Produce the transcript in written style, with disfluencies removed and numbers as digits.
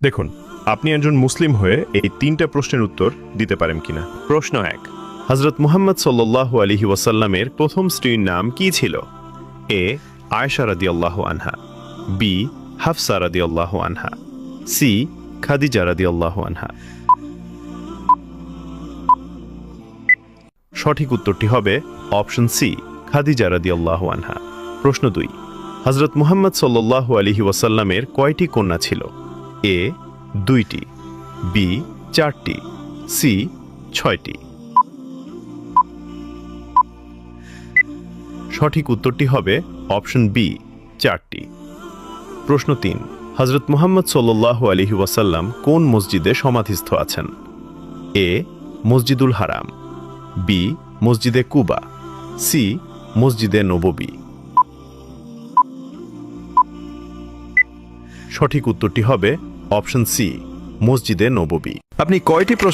দেখুন, আপনি একজন মুসলিম হয়ে এই 3টা প্রশ্নের উত্তর দিতে পারেন কিনা। প্রশ্ন 1, হযরত মুহাম্মদ সাল্লাল্লাহু আলাইহি ওয়াসাল্লামের প্রথম স্ত্রীর নাম কি ছিল? এ আয়েশা রাদিয়াল্লাহু আনহা, বি হাফসা রাদিয়াল্লাহু আনহা, সি খাদিজা রাদিয়াল্লাহু আনহা। সঠিক উত্তরটি হবে অপশন সি, খাদিজা রাদিয়াল্লাহু আনহা। প্রশ্ন 2, হযরত মুহাম্মদ সাল্লাল্লাহু আলাইহি ওয়াসাল্লামের কয়টি কন্যা ছিল? এ 2টি, বি 4টি, সি 6টি। সঠিক উত্তরটি হবে অপশন বি, 4টি। প্রশ্ন 3, হযরত মুহাম্মদ সাল্লাল্লাহু আলাইহি ওয়াসাল্লাম কোন মসজিদে সমাধিস্থ আছেন? এ মসজিদুল হারাম, বি মসজিদে কুবা, সি মসজিদে নববী। সঠিক উত্তরটি হবে অপশন সি, মসজিদে নববী। আপনি কয়টি প্রশ্ন